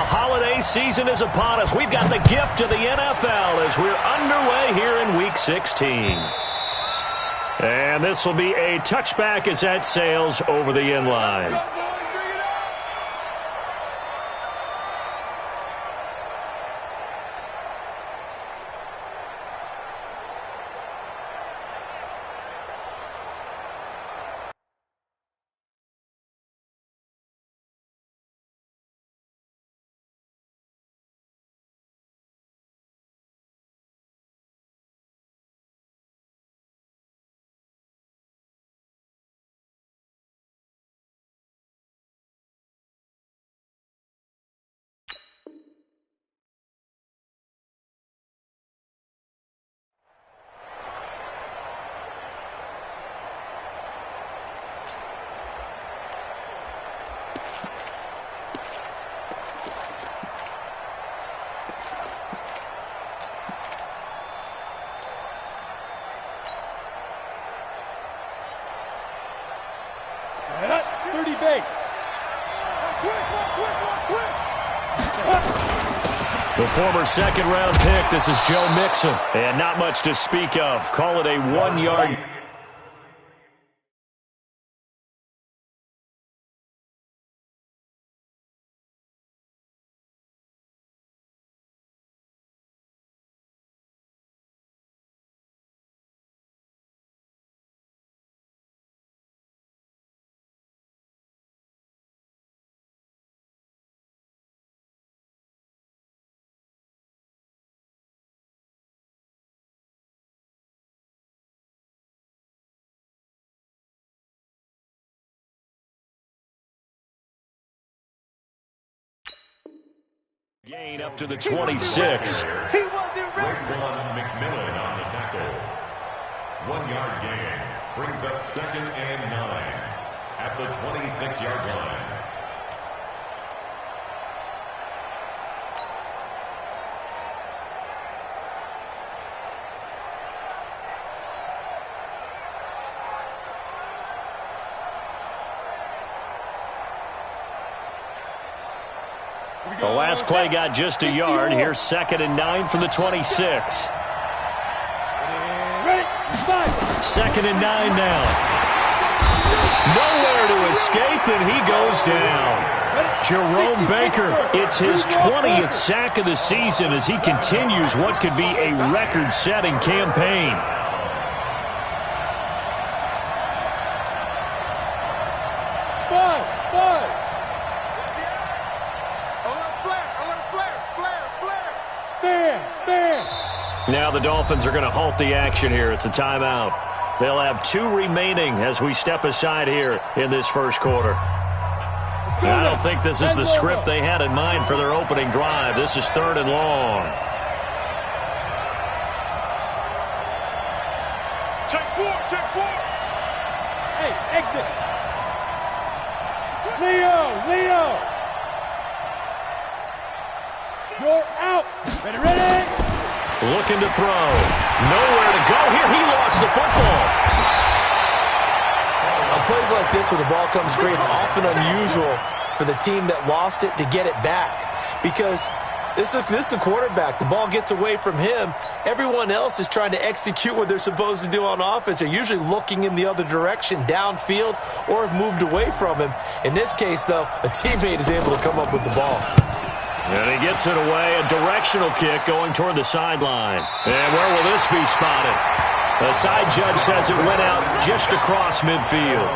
holiday season is upon us. We've got the gift of the NFL as we're underway here in Week 16. And this will be a touchback as that sails over the end line. The former second-round pick, this is Joe Mixon. And not much to speak of. Call it a 1-yard. Gain up to the 26. He wasn't ready. McMillan on the tackle. 1-yard gain brings up 2nd and 9 at the 26-yard line. The last play got just a yard. Here's 2nd and 9 from the 26. 2nd and 9 now. Nowhere to escape, and he goes down. Jerome Baker, it's his 20th sack of the season as he continues what could be a record-setting campaign. Now the Dolphins are going to halt the action here. It's a timeout. They'll have 2 remaining as we step aside here in this first quarter. I don't think this is the script they had in mind for their opening drive. This is 3rd and long. Check 4. Hey, exit. Leo. You're out. Ready. Looking to throw. Nowhere to go here. He lost the football. On plays like this where the ball comes free, it's often unusual for the team that lost it to get it back. Because this is the quarterback. The ball gets away from him. Everyone else is trying to execute what they're supposed to do on offense. They're usually looking in the other direction, downfield, or have moved away from him. In this case, though, a teammate is able to come up with the ball. And he gets it away, a directional kick going toward the sideline. And where will this be spotted? The side judge says it went out just across midfield.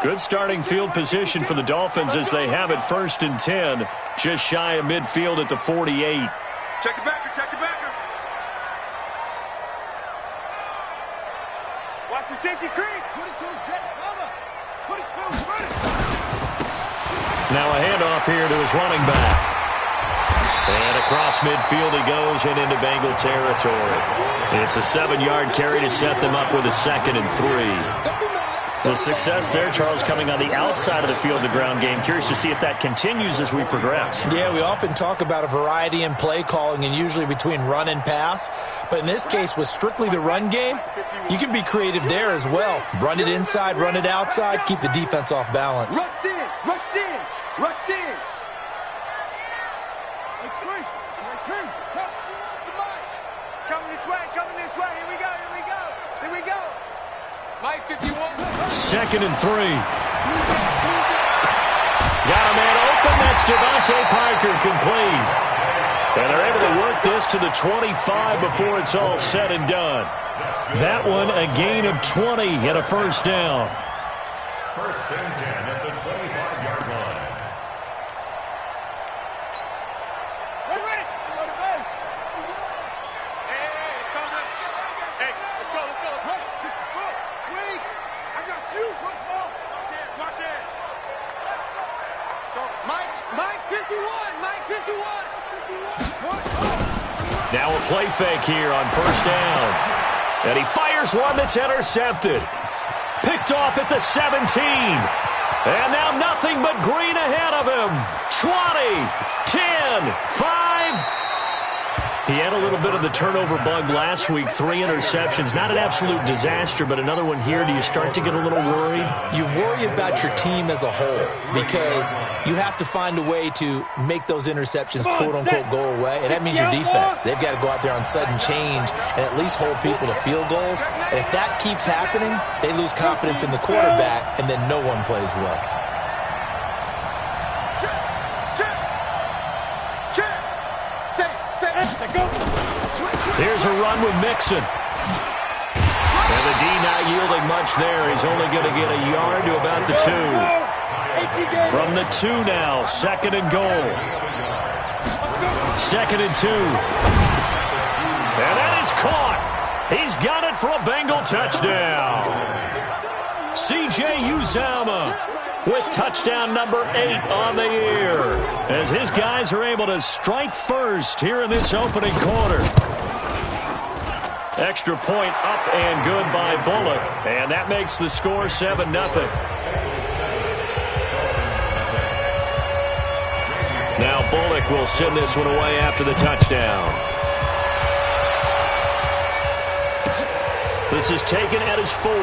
Good starting field position for the Dolphins as they have it 1st and 10, just shy of midfield at the 48. Check the backer. Watch the safety creep. 22, jet cover. 22, ready. Now a handoff here to his running back. And across midfield he goes and into Bengal territory. It's a 7-yard carry to set them up with a 2nd and 3. The success there, Charles, coming on the outside of the field, the ground game. Curious to see if that continues as we progress. Yeah, we often talk about a variety in play calling and usually between run and pass. But in this case, with strictly the run game, you can be creative there as well. Run it inside, run it outside, keep the defense off balance. Rush in, rush in, rush in. It's coming this way, coming this way. Here we go, here we go, here we go. Mike 51. Second and 3. Got a man open. That's Devontae Parker complete. And they're able to work this to the 25 before it's all said and done. That one a gain of 20 and a first down. First and 10 at the 25-yard line. We're ready. Go to base. Hey, it's coming. Hey, let's go, let's go. Hey, 6 foot. Wait. I got you. Once more. Watch it, watch it. Let's go. Mike 51. Mike 51. Now a play fake here on first down. And he fires one that's intercepted. Picked off at the 17. And now nothing but green ahead of him. 20, 10, 5. He had a little bit of the turnover bug last week. 3 interceptions. Not an absolute disaster, but another one here. Do you start to get a little worried? You worry about your team as a whole because you have to find a way to make those interceptions, quote-unquote, go away. And that means your defense. They've got to go out there on sudden change and at least hold people to field goals. And if that keeps happening, they lose confidence in the quarterback, and then no one plays well. Here's a run with Mixon. And the D not yielding much there. He's only going to get a yard to about the 2. From the 2 now, second and goal. Second and 2. And that is caught. He's got it for a Bengal touchdown. C.J. Uzomah with touchdown number 8 on the year, as his guys are able to strike first here in this opening quarter. Extra point up and good by Bullock, and that makes the score 7-0. Now Bullock will send this one away after the touchdown. This is taken at his 4.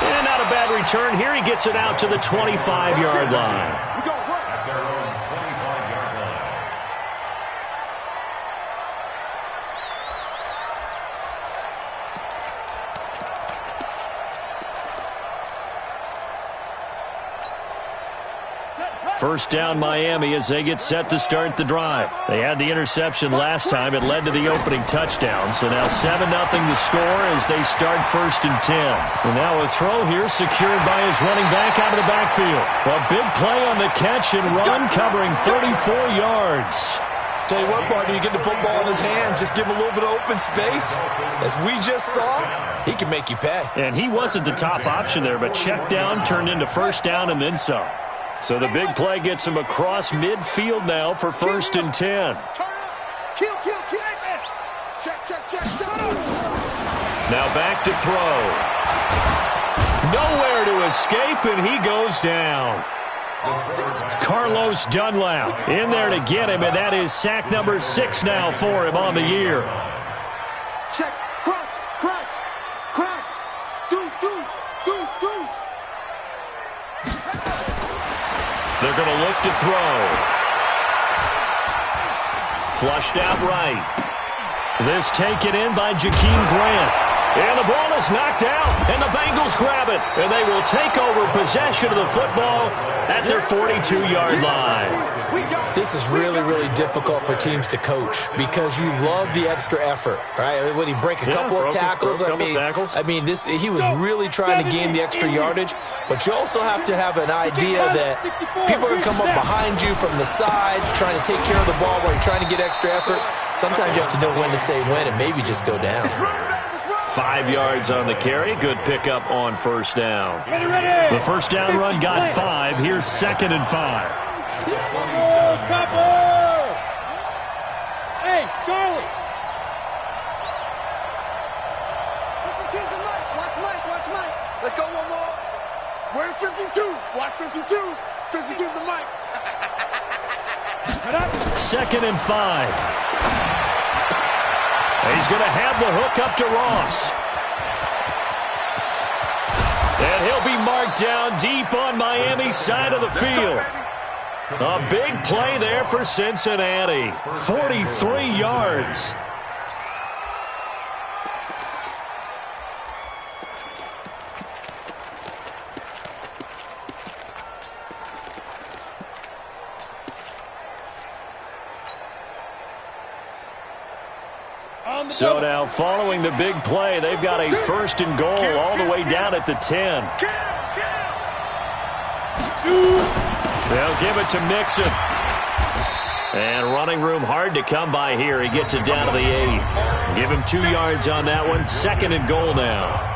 And not a bad return here. He gets it out to the 25-yard line. At their own 25-yard line. First down Miami as they get set to start the drive. They had the interception last time. It led to the opening touchdown. So now 7-0 the score as they start first and 10. And now a throw here secured by his running back out of the backfield. A big play on the catch and run covering 34 yards. Tell you what, partner, you get the football in his hands, just give him a little bit of open space. As we just saw, he can make you pay. And he wasn't the top option there, but check down turned into first down and then some. So the big play gets him across midfield now for first and 10. Kill. Check. Now back to throw. Nowhere to escape, and he goes down. Carlos Dunlap in there to get him, and that is sack number 6 now for him on the year. Check. Crunch. Deuce. They're going to look to throw. Flushed out right. This taken in by Jakeem Grant. And the ball is knocked out, and the Bengals grab it. And they will take over possession of the football at their 42-yard line. This is really, really difficult for teams to coach because you love the extra effort, right? When he break a couple of tackles, I mean, he was really trying to gain the extra yardage, but you also have to have an idea that people are going to come up behind you from the side trying to take care of the ball while you're trying to get extra effort. Sometimes you have to know when to say when and maybe just go down. 5 yards on the carry. Good pickup on first down. The first down run got 5. Here's second and 5. Hey, Charlie. Watch Mike. Let's go one more. Where's 52? Watch 52. 52's the mic. 2nd and 5. He's going to have the hook up to Ross. And he'll be marked down deep on Miami's side of the field. A big play there for Cincinnati. 43 yards. So now, following the big play, they've got a 1st and goal all the way down at the 10. They'll give it to Mixon. And running room hard to come by here. He gets it down to the 8. Give him 2 yards on that one. 2nd and goal now.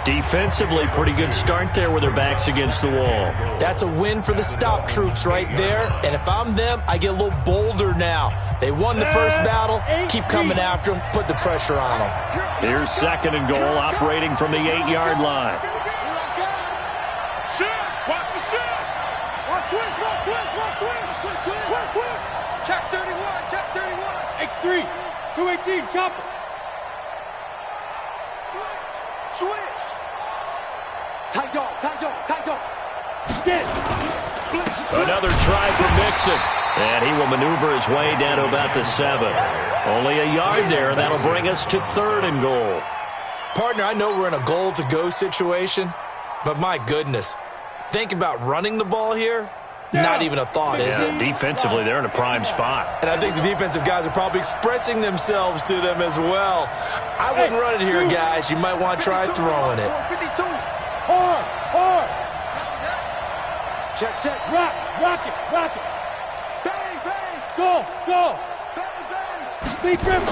Defensively, pretty good start there with their backs against the wall. That's a win for the stop troops right there. And if I'm them, I get a little bolder now. They won the first battle. Keep coming after them. Put the pressure on them. Here's 2nd and goal, operating from the 8-yard line. Watch the shot. Watch twist. Check 31. Check 31. X3. 218. Chopper. Switch. Tight dog. Get. Another try for Mixon. And he will maneuver his way down to about the 7. Only a yard there, and that'll bring us to 3rd and goal. Partner, I know we're in a goal-to-go situation, but my goodness, think about running the ball here. Not even a thought, is it? Defensively, they're in a prime spot. And I think the defensive guys are probably expressing themselves to them as well. I wouldn't run it here, guys. You might want to try throwing it. 52. Hard. Check. Rock it. Bang. Go. Bang. Big grip.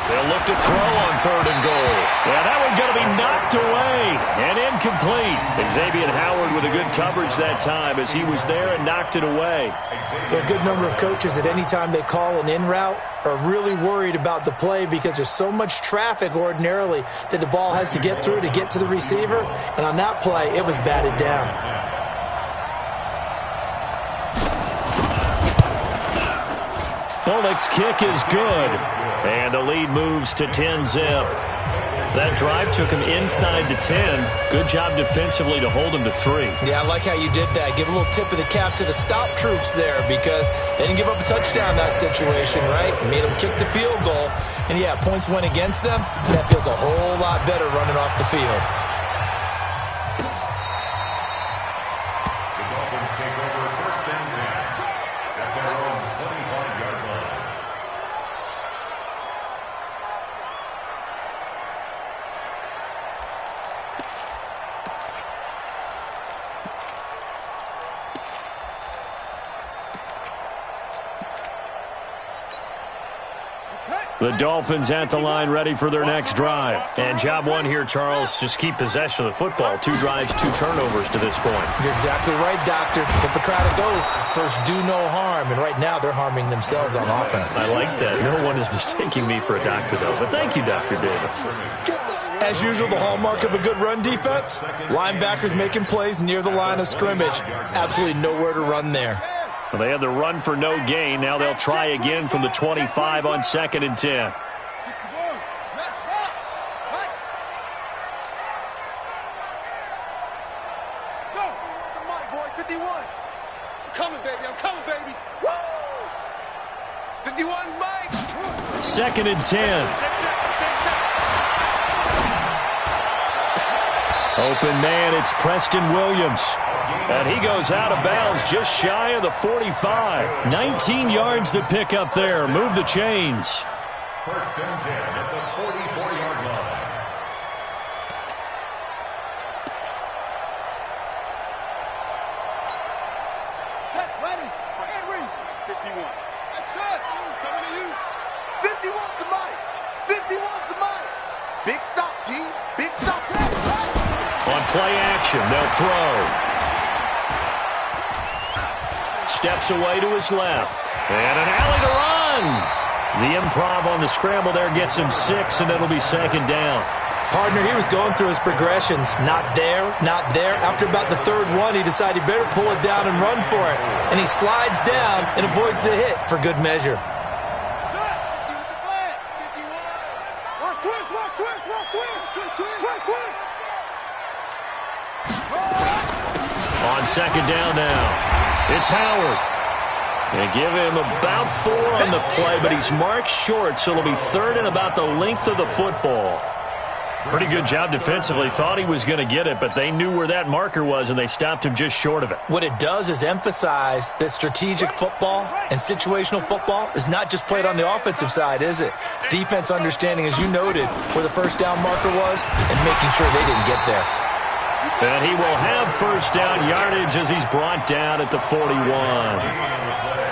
They'll look to throw on 3rd and goal. Yeah, that one going to be knocked away and incomplete. Xavier Howard with a good coverage that time as he was there and knocked it away. There are a good number of coaches at any time they call an in route are really worried about the play because there's so much traffic ordinarily that the ball has to get through to get to the receiver. And on that play, it was batted down. Bullock's kick is good. And the lead moves to 10-zip. That drive took him inside the 10. Good job defensively to hold him to 3. Yeah, I like how you did that. Give a little tip of the cap to the stop troops there because they didn't give up a touchdown in that situation, right? Made them kick the field goal. And, yeah, points went against them. That feels a whole lot better running off the field. The Dolphins take over 1st and 10 at their own 25-yard line. The Dolphins at the line ready for their next drive. And job one here, Charles, just keep possession of the football. 2 drives, 2 turnovers to this point. You're exactly right, Doctor. Hippocratic oath. First, do no harm. And right now, they're harming themselves on offense. I like that. No one is mistaking me for a doctor, though. But thank you, Dr. Davis. As usual, the hallmark of a good run defense, linebackers making plays near the line of scrimmage. Absolutely nowhere to run there. Well, they had the run for no gain. Now they'll try again from the 25 on 2nd and 10. Second and 10. Open man, it's Preston Williams. And he goes out of bounds just shy of the 45. 19 yards to pick up there. Move the chains. 1st and 10 at the 44-yard line. Set, ready, and read. 51. That's it. Coming to you. 51's the mic. 51's the mic. Big stop, G. Big stop. On play action, they'll throw. Steps away to his left. And an alley to run. The improv on the scramble there gets him 6, and it'll be 2nd down. Partner, he was going through his progressions. Not there, not there. After about the third one, he decided he better pull it down and run for it. And he slides down and avoids the hit for good measure. On second down now, it's Howard. They give him about 4 on the play, but he's marked short, so it'll be third and about the length of the football. Pretty good job defensively. Thought he was going to get it, but they knew where that marker was, and they stopped him just short of it. What it does is emphasize that strategic football and situational football is not just played on the offensive side, is it? Defense understanding, as you noted, where the first down marker was and making sure they didn't get there. And he will have first down yardage as he's brought down at the 41.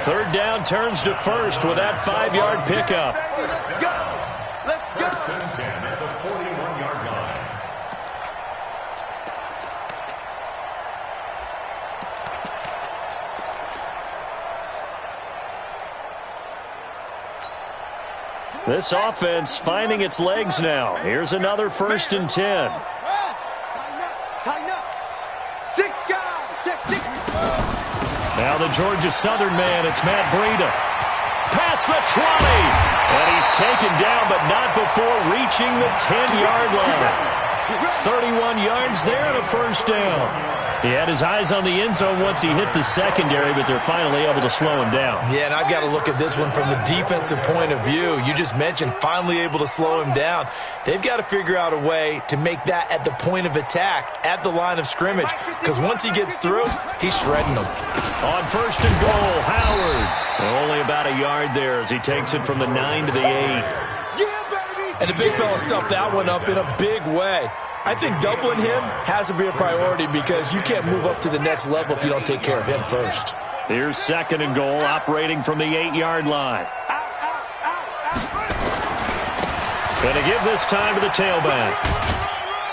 Third down turns to first with that 5-yard pickup. Let's go. First and 10 at the 41-yard line. This offense finding its legs now. Here's another first and 10. Tighten up. 6 guys. Check 6. Now the Georgia Southern man, it's Matt Breida. Past the 20. And he's taken down, but not before reaching the 10-yard line. 31 yards there and a first down. He had his eyes on the end zone once he hit the secondary, but they're finally able to slow him down. Yeah, and I've got to look at this one from the defensive point of view. You just mentioned finally able to slow him down. They've got to figure out a way to make that at the point of attack, at the line of scrimmage, because once he gets through, he's shredding them. On first and goal, Howard. Only about a yard there as he takes it from the 9 to the 8. And the big fella stuffed that one up in a big way. I think doubling him has to be a priority because you can't move up to the next level if you don't take care of him first. Here's second and goal, operating from the 8-yard line. Going to give this time to the tailback.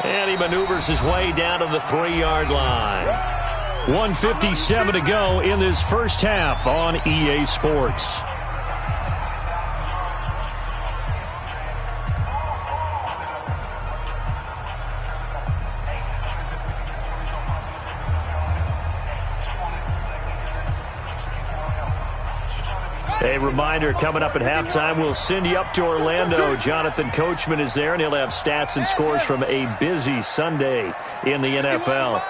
And he maneuvers his way down to the 3-yard line. 1:57 to go in this first half on EA Sports. A reminder, coming up at halftime, we'll send you up to Orlando. Jonathan Coachman is there, and he'll have stats and scores from a busy Sunday in the NFL.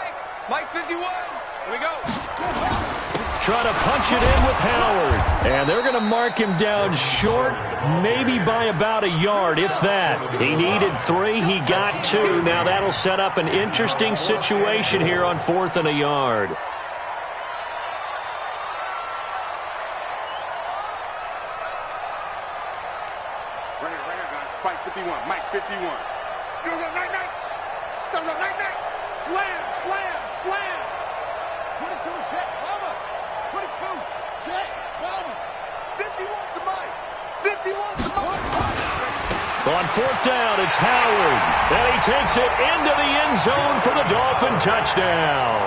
Mike 51. Here we go. Trying to punch it in with Howard. And they're going to mark him down short, maybe by about a yard, if that. He needed 3. He got 2. Now that'll set up an interesting situation here on 4th and a yard. Mike 51. Mike 51. Here we go. Night. Slam. 22, Jet, Mama. 22, Jet, Mama. 51 to Mike. 51 to Mike. On 4th down, it's Howard. And he takes it into the end zone for the Dolphin touchdown.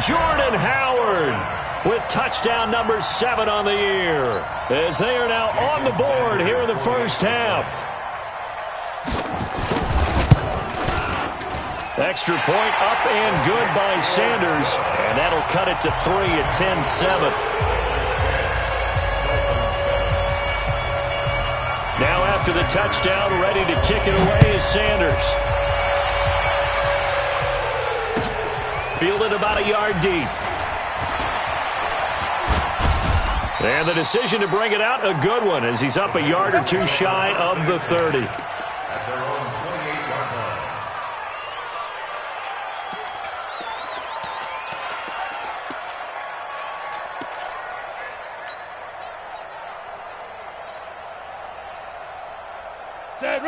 Jordan Howard with touchdown number 7 on the year, as they are now on the board here in the first half. Extra point up and good by Sanders, and that'll cut it to 3 at 10-7. Now after the touchdown, ready to kick it away is Sanders. Fielded about a yard deep. And the decision to bring it out, a good one, as he's up a yard or 2 shy of the 30. At their own 28-yard line.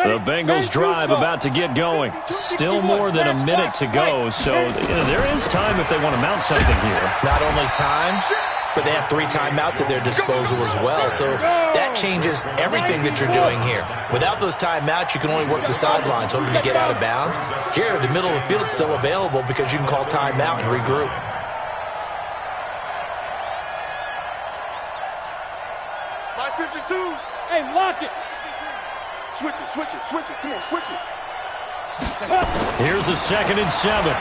The Bengals drive about to get going. Still more than a minute to go, so there is time if they want to mount something here. Not only time, but they have 3 timeouts at their disposal as well, so that changes everything that you're doing here. Without those timeouts, you can only work the sidelines, hoping to get out of bounds. Here, the middle of the field is still available because you can call timeout and regroup. My 52. Hey, lock it. Switch it. Come on, switch it. Here's a 2nd and 7.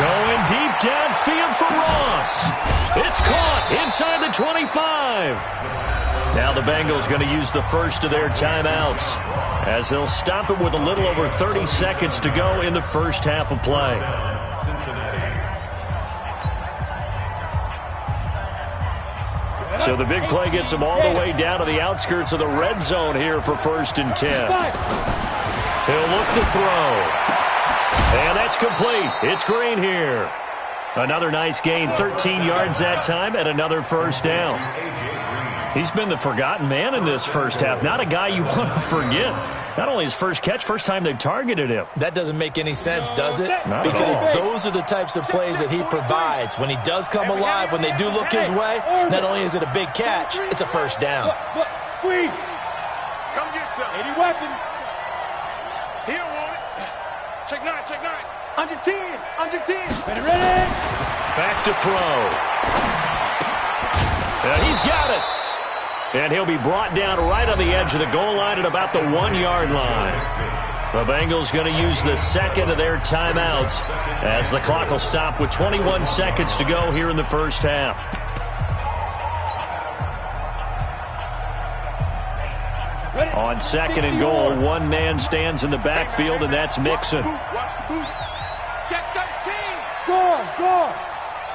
Going deep downfield for Ross. It's caught inside the 25. Now the Bengals going to use the first of their timeouts as they'll stop it with a little over 30 seconds to go in the first half of play. So the big play gets them all the way down to the outskirts of the red zone here for 1st and 10. He'll look to throw. And that's complete. It's Green here. Another nice gain, 13 yards that time, and another first down. He's been the forgotten man in this first half. Not a guy you want to forget. Not only his first catch, first time they've targeted him. That doesn't make any sense, does it? Not because at all. those are the types of plays that he provides. When he does come alive, when they do look his way, not only is it a big catch, it's a first down. Squeeze. Come get some. 80 weapon. He don't want it. Check 9, check 9. Under 10, under 10. Ready. Back to throw. And he's got it. And he'll be brought down right on the edge of the goal line at about the 1-yard line. The Bengals going to use the second of their timeouts as the clock will stop with 21 seconds to go here in the first half. On 2nd and goal, one man stands in the backfield, and that's Mixon. Watch the boot. Check 13. Score.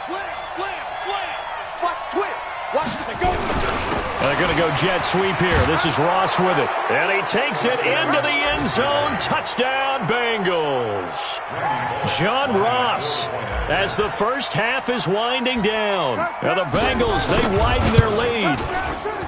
Slam. Watch the twist. Watch the go. They're going to go jet sweep here. This is Ross with it. And he takes it into the end zone. Touchdown, Bengals. John Ross, as the first half is winding down. Now the Bengals, they widen their lead.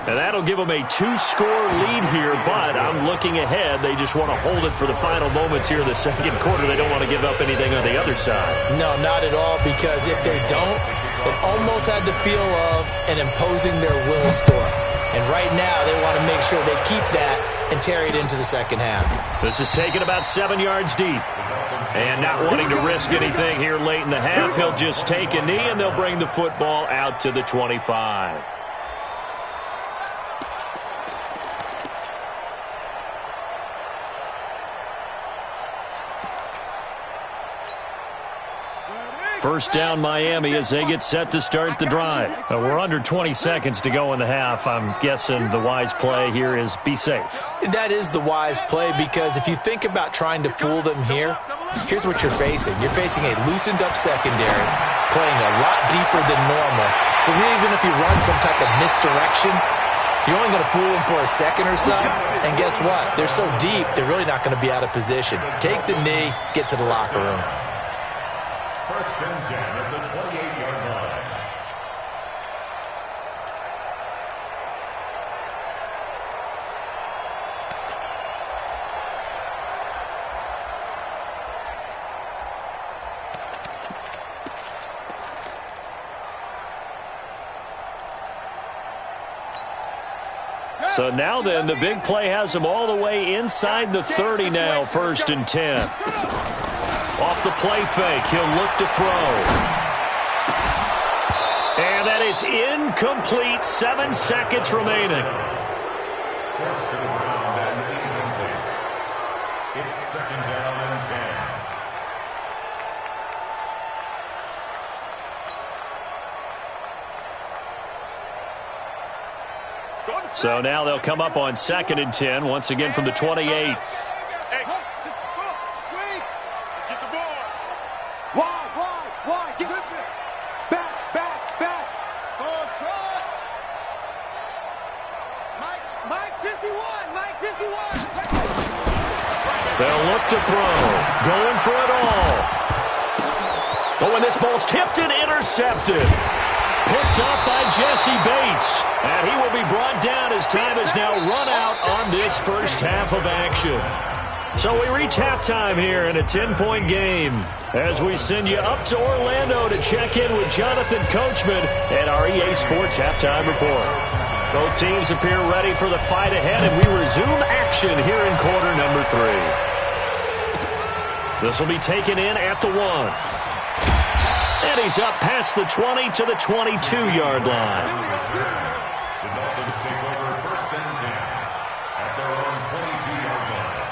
And that'll give them a 2-score lead here, but I'm looking ahead. They just want to hold it for the final moments here in the second quarter. They don't want to give up anything on the other side. No, not at all, because if they don't, it almost had the feel of an imposing their will score. And right now, they want to make sure they keep that and carry it into the second half. This is taken about 7 yards deep. And not wanting to risk anything here late in the half, he'll just take a knee, and they'll bring the football out to the 25. First down, Miami, as they get set to start the drive. We're under 20 seconds to go in the half. I'm guessing the wise play here is be safe. That is the wise play, because if you think about trying to fool them here, here's what you're facing. You're facing a loosened-up secondary, playing a lot deeper than normal. So even if you run some type of misdirection, you're only going to fool them for a second or so. And guess what? They're so deep, they're really not going to be out of position. Take the knee, get to the locker room. 1st and 10 at the 28-yard line. So now then, the big play has them all the way inside the 30 now, 1st and 10. Off the play fake, he'll look to throw. And that is incomplete. 7 seconds remaining. First to the ground and incomplete. It's 2nd down and 10. So now they'll come up on 2nd and 10, once again from the 28. Hey, get the ball. Wide. Get it. Back. Ball try. Mike 51. They'll look to throw. Going for it all. Oh, and this ball's tipped and intercepted. Picked up by Jesse Bates. And he will be brought down as time has now run out on this first half of action. So we reach halftime here in a 10-point game as we send you up to Orlando to check in with Jonathan Coachman and our EA Sports Halftime Report. Both teams appear ready for the fight ahead, and we resume action here in quarter number 3. This will be taken in at the 1. And he's up past the 20 to the 22-yard line. The Dolphins take over 1st and 10 at their own 22-yard line.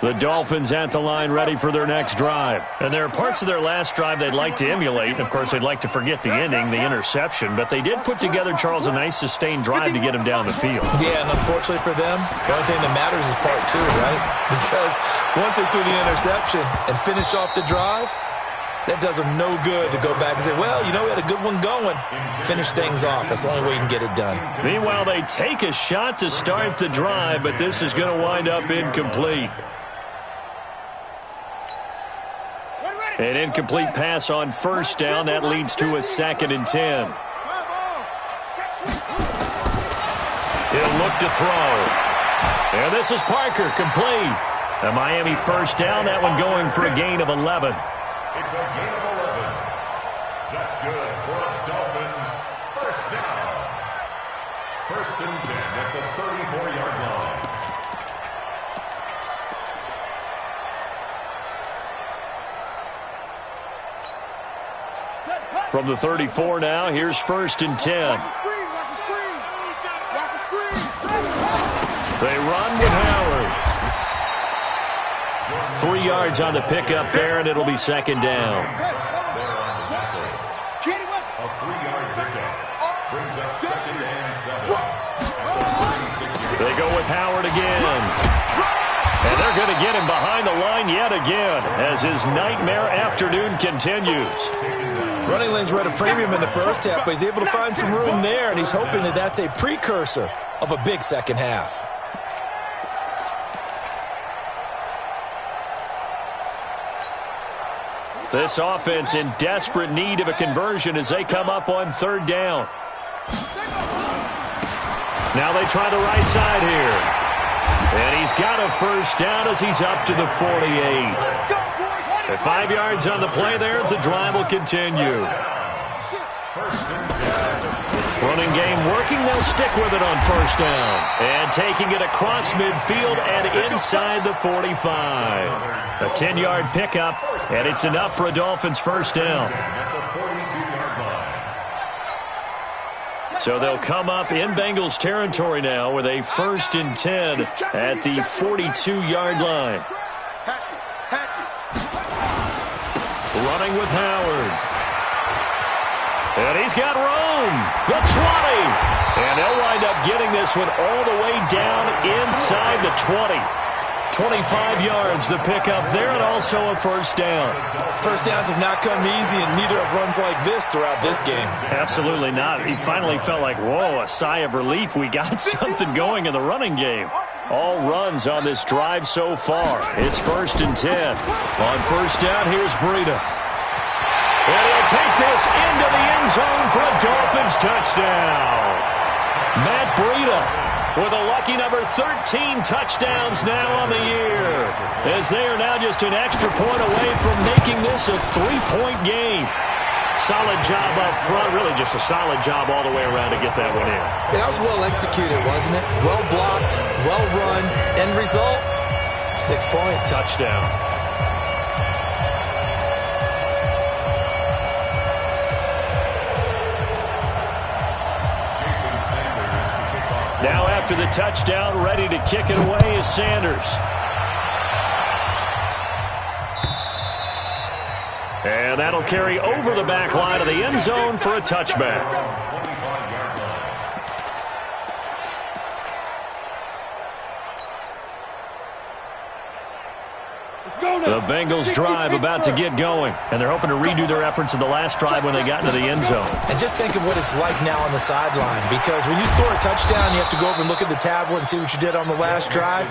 The Dolphins at the line ready for their next drive. And there are parts of their last drive they'd like to emulate. And, of course, they'd like to forget the ending, the interception. But they did put together, Charles, a nice sustained drive to get him down the field. Yeah, and unfortunately for them, the only thing that matters is part two, right? Because once they threw the interception and finished off the drive, that does them no good to go back and say, well, you know, we had a good one going. Finish things off. That's the only way you can get it done. Meanwhile, they take a shot to start the drive, but this is going to wind up incomplete. An incomplete pass on first down. That leads to a 2nd and 10. He'll look to throw. And this is Parker, complete. A Miami first down, that one going for a gain of 11. It's a gain of 11. That's good for a Dolphins first down. 1st and 10 at the 34-yard line. From the 34 now, here's 1st and 10. They run with Howard. 3 yards on the pickup there, and it'll be 2nd down. A 3-yard pickup brings up 2nd and 7. They go with Howard again. And they're going to get him behind the line yet again as his nightmare afternoon continues. Running lanes were at a premium in the first half, but he's able to find some room there, and he's hoping that that's a precursor of a big second half. This offense in desperate need of a conversion as they come up on 3rd down. Now they try the right side here. And he's got a first down as he's up to the 48. At 5 yards on the play there as the drive will continue. Running game working. They'll stick with it on 1st down. And taking it across midfield and inside the 45. A 10-yard pickup, and it's enough for a Dolphins first down. So they'll come up in Bengals territory now with a 1st and 10 at the 42-yard line. Running with Howard. And he's got room. The 20. And they'll wind up getting this one all the way down inside the 20. 25 yards, the pickup there, and also a first down. First downs have not come easy, and neither have runs like this throughout this game. Absolutely not. He finally felt like, whoa, a sigh of relief. We got something going in the running game. All runs on this drive so far. It's 1st and 10. On first down, here's Breida. And he'll take this into the end zone for a Dolphins touchdown. Matt Breida with a lucky number 13 touchdowns now on the year, as they are now just an extra point away from making this a 3-point game. Solid job up front, really just a solid job all the way around to get that one in. That was well executed, wasn't it? Well blocked, well run. End result, 6 points. Touchdown. Now after the touchdown, ready to kick it away is Sanders. And that'll carry over the back line of the end zone for a touchback. The Bengals drive about to get going, and they're hoping to redo their efforts in the last drive when they got into the end zone. And just think of what it's like now on the sideline, because when you score a touchdown, you have to go over and look at the tablet and see what you did on the last drive.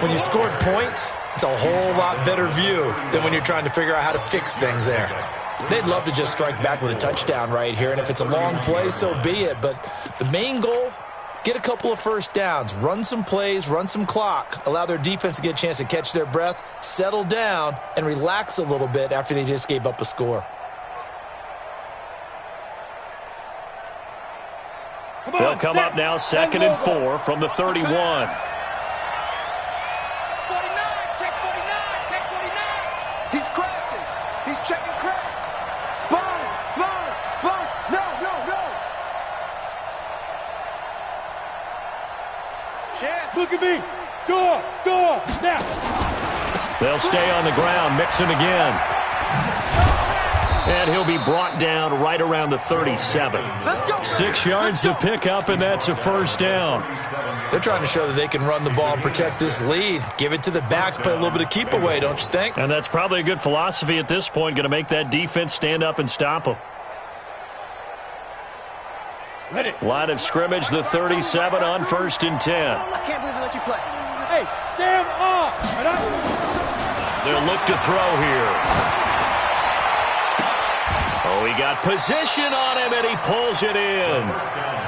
When you scored points, it's a whole lot better view than when you're trying to figure out how to fix things there. They'd love to just strike back with a touchdown right here, and if it's a long play, so be it. But the main goal, get a couple of first downs, run some plays, run some clock, allow their defense to get a chance to catch their breath, settle down, and relax a little bit after they just gave up a score. They'll come up now 2nd and 4 from the 31. He's crashing. He's checking crack. Spine. No. Look at me. Door. Now. They'll stay on the ground, mixing again. And he'll be brought down right around the 37. 6 yards to pick up, and that's a first down. They're trying to show that they can run the ball and protect this lead. Give it to the backs, play a little bit of keep away, don't you think? And that's probably a good philosophy at this point, going to make that defense stand up and stop them. Line of scrimmage, the 37 on 1st and 10. I can't believe they let you play. Hey, Sam off. They'll look to throw here. Oh, he got position on him, and he pulls it in.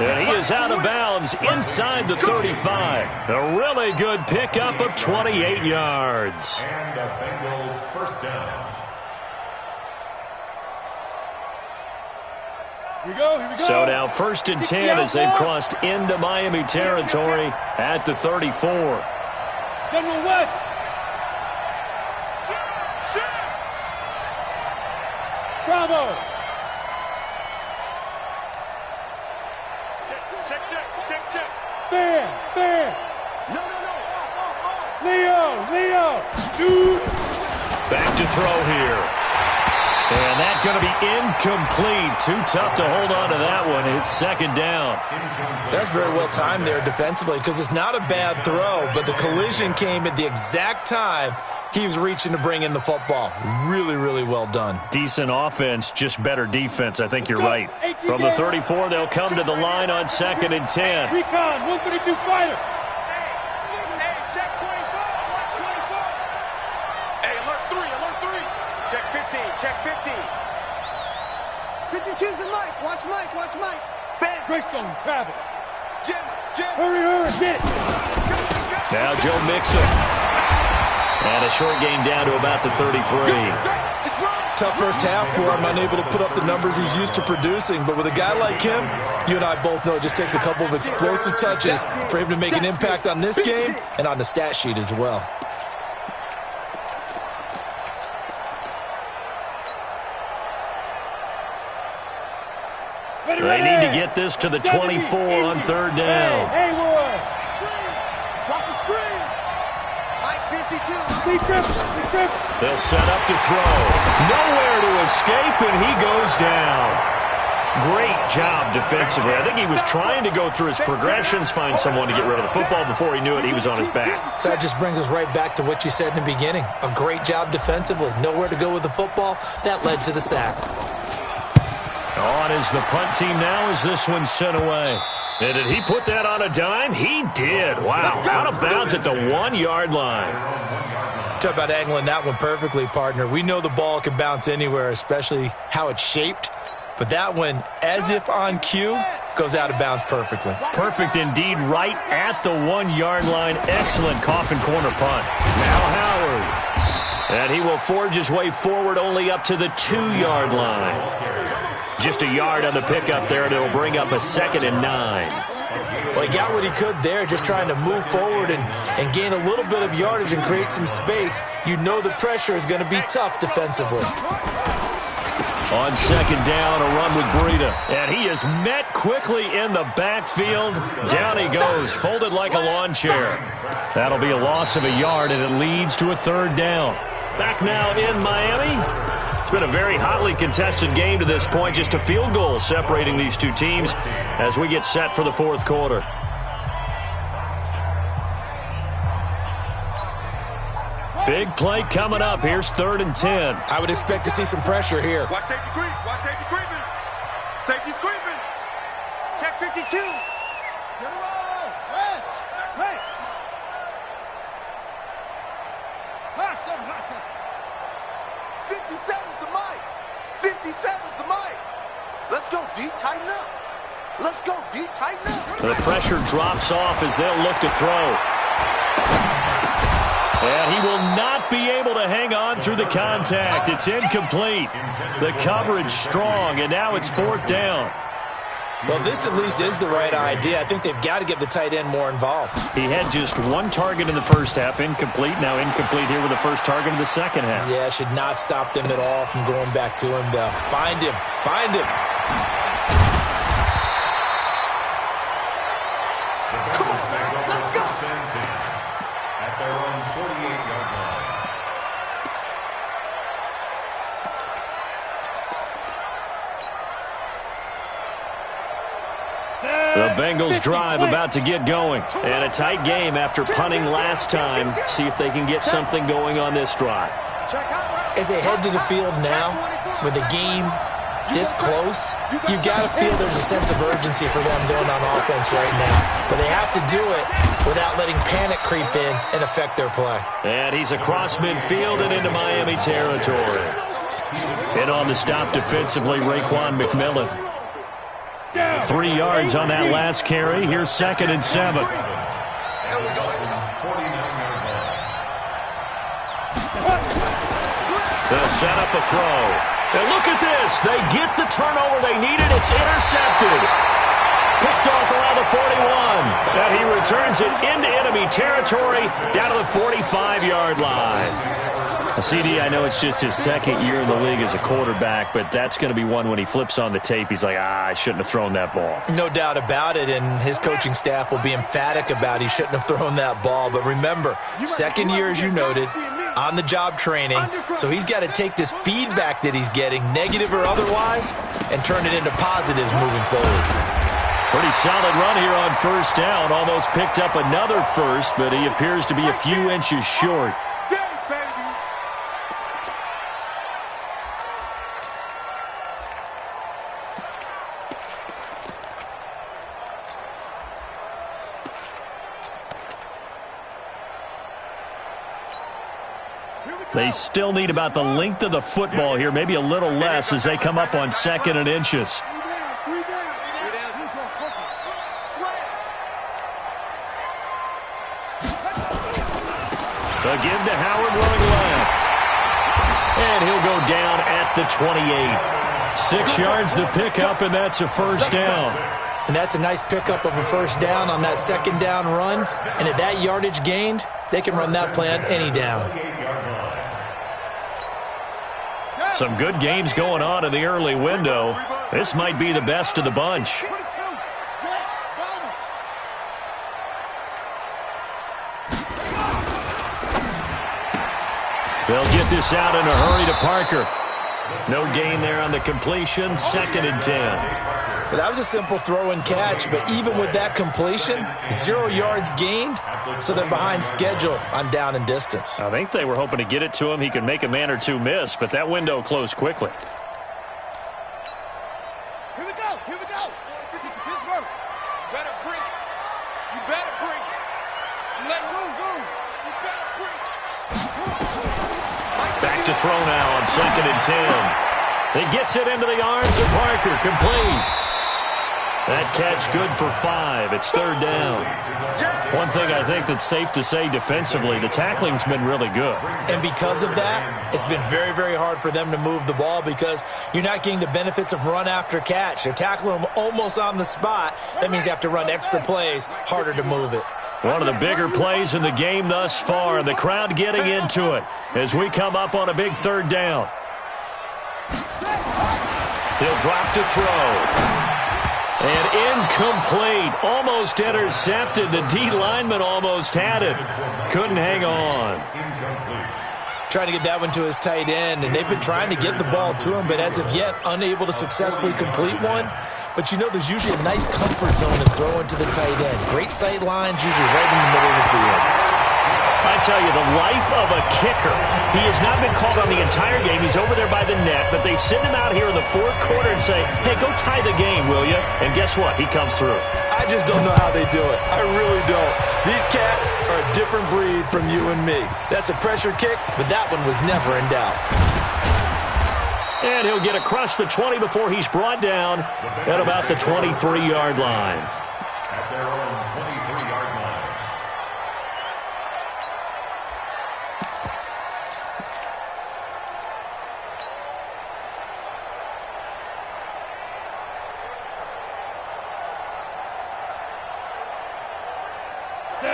And he is out of bounds inside the 35. A really good pickup of 28 yards. And a Bengals first down. Here we go. So now 1st and 10 as they've crossed into Miami territory at the 34. General West. Bravo. Check. Fair. No. Leo. Shoot. Back to throw here. And that's going to be incomplete. Too tough to hold on to that one. It's 2nd down. That's very well timed there defensively because it's not a bad throw, but the collision came at the exact time he was reaching to bring in the football. Really, really well done. Decent offense, just better defense. I think you're right. From the 34, they'll come to the line on 2nd and 10. Recon, 132 fighter. Hey, check 24. Watch 24. Hey, alert 3. Check 15. 52's and Mike. Watch Mike. Ben. Greystone, travel. Jim. Hurry, get it. Now Joe Mixon. And a short gain down to about the 33. Tough first half for him, unable to put up the numbers he's used to producing. But with a guy like him, you and I both know it just takes a couple of explosive touches for him to make an impact on this game and on the stat sheet as well. They need to get this to the 24 on 3rd down. Hey, Watch the screen. Mike 52. They'll set up to throw. Nowhere to escape, and he goes down. Great job defensively. I think he was trying to go through his progressions, find someone to get rid of the football. Before he knew it, he was on his back. So that just brings us right back to what you said in the beginning. A great job defensively. Nowhere to go with the football. That led to the sack. On is the punt team now as this one's sent away. And did he put that on a dime? He did. Wow. Out of bounds at the 1-yard line. Talk about angling that one perfectly, partner. We know the ball can bounce anywhere, especially how it's shaped. But that one, as if on cue, goes out of bounds perfectly. Perfect indeed, right at the 1-yard line. Excellent coffin corner punt. Now Howard. And he will forge his way forward only up to the 2-yard line. Just a yard on the pickup there, and it'll bring up a 2nd and 9. Well, he got what he could there, just trying to move forward and gain a little bit of yardage and create some space. You know the pressure is going to be tough defensively. On 2nd down, a run with Breida. And he is met quickly in the backfield. Down he goes, folded like a lawn chair. That'll be a loss of a yard, and it leads to a 3rd down. Back now in Miami. It's been a very hotly contested game to this point. Just a field goal separating these two teams as we get set for the 4th quarter. Big play coming up. Here's 3rd and 10. I would expect to see some pressure here. Watch safety creep. Safety's creeping. Check 52. Get him all. West. Hey. Hustle. 57's the mic. 57's the mic. Let's go, D. Tighten up. The pressure drops off as they'll look to throw. And he will not be able to hang on through the contact. It's incomplete. The coverage strong, and now it's 4th down. Well, this at least is the right idea. I think they've got to get the tight end more involved. He had just 1 target in the first half, incomplete. Now incomplete here with the first target of the second half. Yeah, should not stop them at all from going back to him, though. Find him. Bengals drive about to get going. And a tight game after punting last time. See if they can get something going on this drive. As they head to the field now, with the game this close, you've got to feel there's a sense of urgency for them going on offense right now. But they have to do it without letting panic creep in and affect their play. And he's across midfield and into Miami territory. And on the stop defensively, Raekwon McMillan. 3 yards on that last carry. Here's 2nd and 7. They'll set up a throw. And look at this. They get the turnover they needed. It's intercepted. Picked off around the 41. And he returns it into enemy territory down to the 45-yard line. CD, I know it's just his 2nd year in the league as a quarterback, but that's going to be one when he flips on the tape. He's like, I shouldn't have thrown that ball. No doubt about it, and his coaching staff will be emphatic about he shouldn't have thrown that ball. But remember, 2nd year, as you noted, on-the-job training, so he's got to take this feedback that he's getting, negative or otherwise, and turn it into positives moving forward. Pretty solid run here on 1st down. Almost picked up another first, but he appears to be a few inches short. They still need about the length of the football here, maybe a little less as they come up on 2nd and inches. Again to Howard running left. And he'll go down at the 28. 6 yards the pickup, and that's a 1st down. And that's a nice pickup of a 1st down on that 2nd down run. And at that yardage gained, they can run that play on any down. Some good games going on in the early window. This might be the best of the bunch. They'll get this out in a hurry to Parker. No gain there on the completion. 2nd and 10. Well, that was a simple throw and catch, but even with that completion, 0 yards gained, so they're behind schedule on down and distance. I think they were hoping to get it to him. He could make a man or two miss, but that window closed quickly. Here we go. Here we go. Pittsburgh. You better bring it. You better bring it. Let it move. You better bring it. Back to throw now on 2nd and 10. He gets it into the arms of Parker. Complete. That catch good for 5. It's 3rd down. One thing I think that's safe to say defensively, the tackling's been really good. And because of that, it's been very, very hard for them to move the ball because you're not getting the benefits of run after catch. They're tackling them almost on the spot. That means you have to run extra plays, harder to move it. One of the bigger plays in the game thus far, and the crowd getting into it as we come up on a big 3rd down. He'll drop to throw. And incomplete. Almost intercepted. The D lineman almost had it. Couldn't hang on. Trying to get that one to his tight end, and they've been trying to get the ball to him, but as of yet, unable to successfully complete one. But you know there's usually a nice comfort zone in throwing to the tight end. Great sight lines, usually right in the middle of the field. I tell you, the life of a kicker. He has not been called on the entire game. He's over there by the net, but they send him out here in the 4th quarter and say, hey, go tie the game, will you? And guess what? He comes through. I just don't know how they do it. I really don't. These cats are a different breed from you and me. That's a pressure kick, but that one was never in doubt. And he'll get across the 20 before he's brought down at about the 23-yard line. At their own 23-yard line.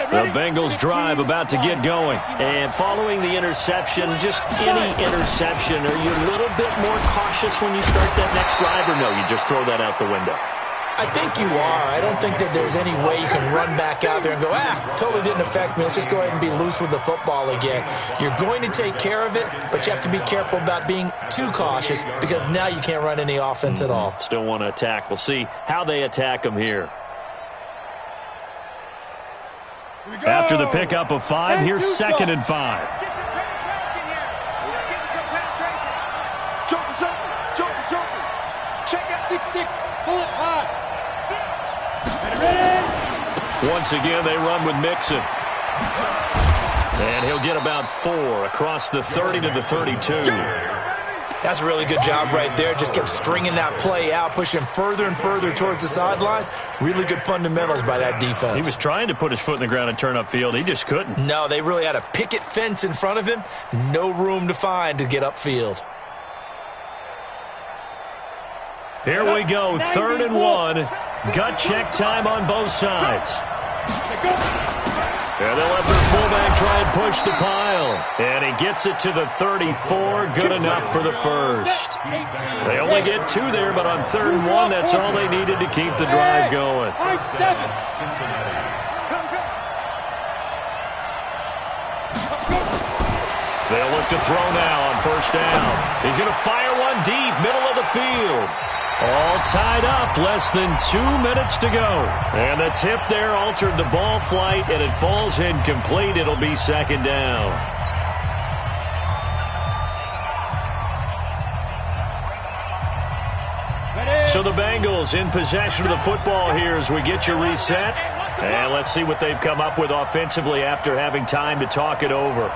The Bengals drive about to get going. And following the interception, just any interception, are you a little bit more cautious when you start that next drive, or no, you just throw that out the window? I think you are. I don't think that there's any way you can run back out there and go, totally didn't affect me. Let's just go ahead and be loose with the football again. You're going to take care of it, but you have to be careful about being too cautious because now you can't run any offense at all. Still want to attack. We'll see how they attack them here. After the pickup of 5, here's 2nd and 5. Let's get some penetration here. Let's get some penetration. Jumper. Check out. 6-6. Pull it high. Ready? Once again, they run with Mixon. And he'll get about 4 across the 30 to the 32. That's a really good job right there. Just kept stringing that play out, pushing further and further towards the sideline. Really good fundamentals by that defense. He was trying to put his foot in the ground and turn upfield. He just couldn't. No, they really had a picket fence in front of him. No room to find to get upfield. Here we go, 3rd and 1. Gut check time on both sides. And they'll have their fullback try and push the pile. And he gets it to the 34. Good enough for the first. They only get 2 there, but on 3rd and 1, that's all they needed to keep the drive going. They'll look to throw now on 1st down. He's going to fire one deep, middle of the field. All tied up, less than 2 minutes to go. And the tip there altered the ball flight, and it falls incomplete. It'll be 2nd down. So the Bengals in possession of the football here as we get you reset. And let's see what they've come up with offensively after having time to talk it over.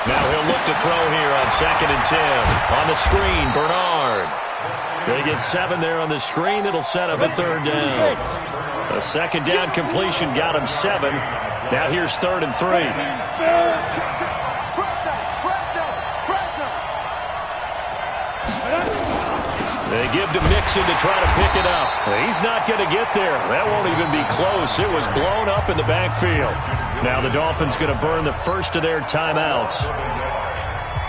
Now he'll look to throw here on 2nd and 10. On the screen, Bernard. They get 7 there on the screen. It'll set up a 3rd down. A 2nd down completion got him 7. Now here's 3rd and 3. They give to Mixon to try to pick it up. He's not going to get there. That won't even be close. It was blown up in the backfield. Now the Dolphins going to burn the first of their timeouts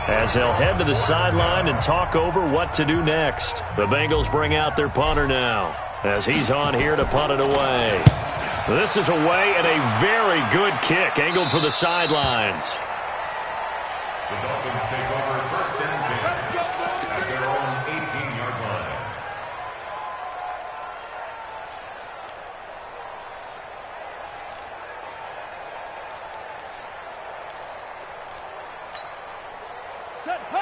as they'll head to the sideline and talk over what to do next. The Bengals bring out their punter now as he's on here to punt it away. This is away and a very good kick angled for the sidelines. The Dolphins take over 1st and 10 at their own 18-yard line.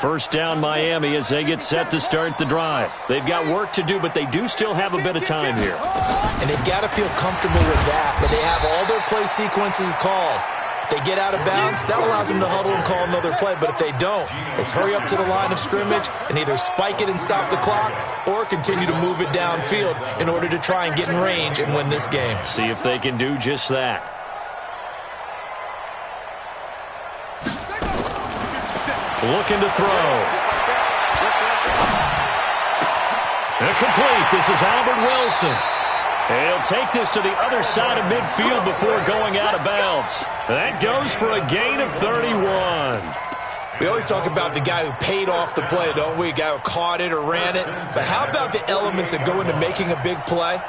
First down Miami as they get set to start the drive. They've got work to do, but they do still have a bit of time here. And they've got to feel comfortable with that, but they have all their play sequences called. If they get out of bounds, that allows them to huddle and call another play. But if they don't, it's hurry up to the line of scrimmage and either spike it and stop the clock or continue to move it downfield in order to try and get in range and win this game. See if they can do just that. Looking to throw. Incomplete. This is Albert Wilson. And he'll take this to the other side of midfield before going out of bounds. That goes for a gain of 31. We always talk about the guy who paid off the play, don't we? A guy who caught it or ran it. But how about the elements that go into making a big play?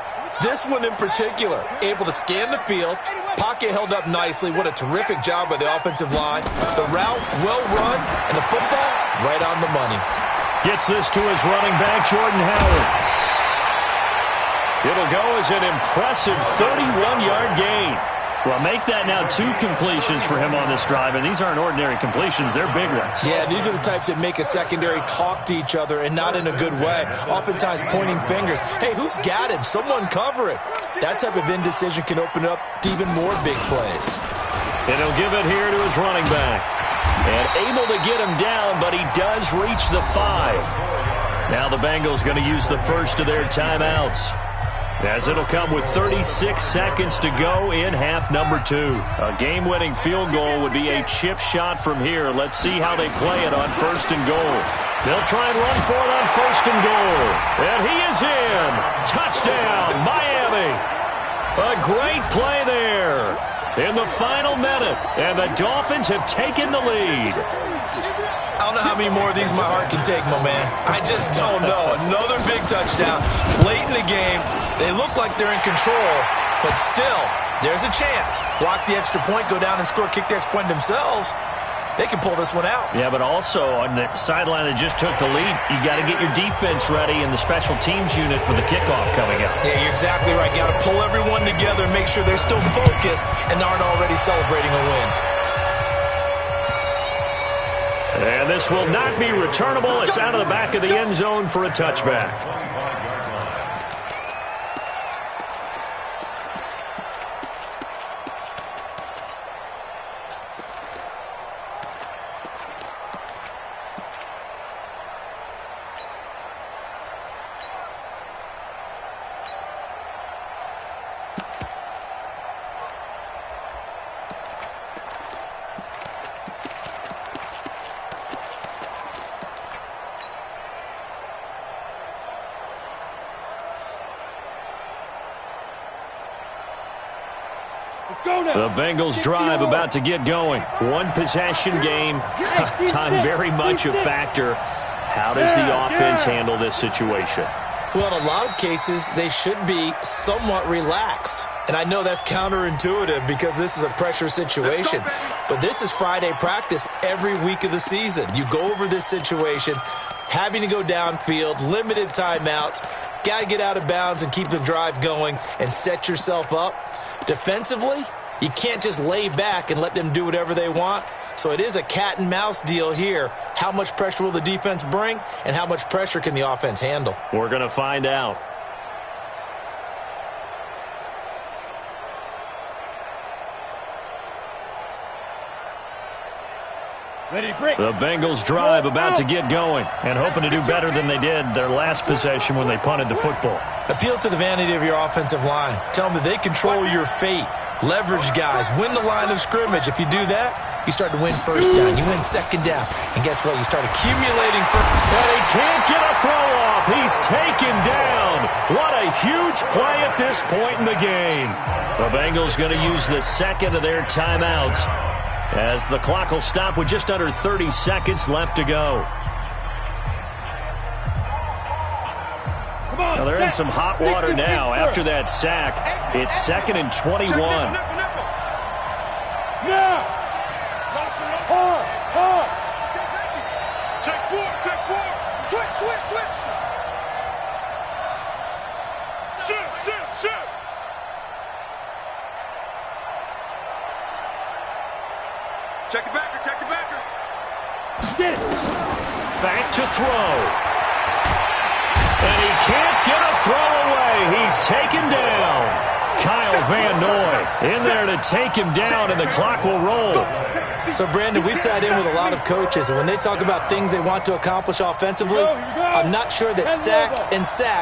This one in particular, able to scan the field, pocket held up nicely. What a terrific job by the offensive line. The route, well run, and the football, right on the money. Gets this to his running back, Jordan Howard. It'll go as an impressive 31-yard gain. Well, make that now 2 completions for him on this drive, and these aren't ordinary completions. They're big ones. Yeah, these are the types that make a secondary talk to each other and not in a good way. Oftentimes pointing fingers. Hey, who's got him? Someone cover it. That type of indecision can open up to even more big plays. And he'll give it here to his running back. And able to get him down, but he does reach the 5. Now the Bengals going to use the first of their timeouts, as it'll come with 36 seconds to go in half number 2. A game-winning field goal would be a chip shot from here. Let's see how they play it on 1st and goal. They'll try and run for it on 1st and goal. And he is in. Touchdown, Miami. A great play there in the final minute. And the Dolphins have taken the lead. I don't know how many more of these my heart can take, my man. I just don't know. Another big touchdown late in the game. They look like they're in control, but still, there's a chance. Block the extra point, go down and score, kick the extra point themselves. they can pull this one out. Yeah, but also on the sideline that just took the lead, you got to get your defense ready in the special teams unit for the kickoff coming up. Yeah, you're exactly right. Got to pull everyone together and make sure they're still focused and aren't already celebrating a win. And this will not be returnable. It's out of the back of the end zone for a touchback. The Bengals drive about to get going. One possession game. Time very much a factor. How does the offense handle this situation? Well, in a lot of cases, they should be somewhat relaxed. And I know that's counterintuitive because this is a pressure situation. But this is Friday practice every week of the season. You go over this situation, having to go downfield, limited timeouts, got to get out of bounds and keep the drive going and set yourself up. Defensively, you can't just lay back and let them do whatever they want. So it is a cat and mouse deal here. How much pressure will the defense bring, and how much pressure can the offense handle? We're going to find out. The Bengals drive about to get going and hoping to do better than they did their last possession when they punted the football. Appeal to the vanity of your offensive line. Tell them that they control your fate. Leverage guys. Win the line of scrimmage. If you do that, you start to win first down. You win second down. And guess what? You start accumulating first. And he can't get a throw off. He's taken down. What a huge play at this point in the game. The Bengals going to use the second of their timeouts as the clock will stop with just under 30 seconds left to go. Now they're in some hot water now after that sack. It's 2nd and 21. Now! Hard! Take four! Switch! Shoot! Check the backer! Get it! Back to throw. And he can't get a throw away. He's taken down. Kyle Van Noy in there to take him down, and the clock will roll. So, Brandon, we sat in with a lot of coaches, and when they talk about things they want to accomplish offensively, I'm not sure that sack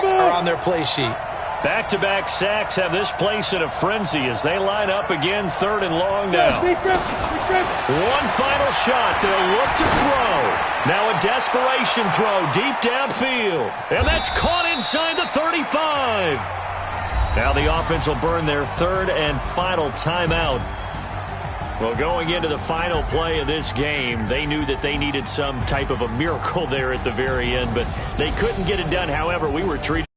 are on their play sheet. Back-to-back sacks have this place in a frenzy as they line up again, 3rd and long now. One final shot. They'll look to throw. Now a desperation throw deep downfield. And that's caught inside the 35. Now the offense will burn their 3rd and final timeout. Well, going into the final play of this game, they knew that they needed some type of a miracle there at the very end, but they couldn't get it done. However, we were treated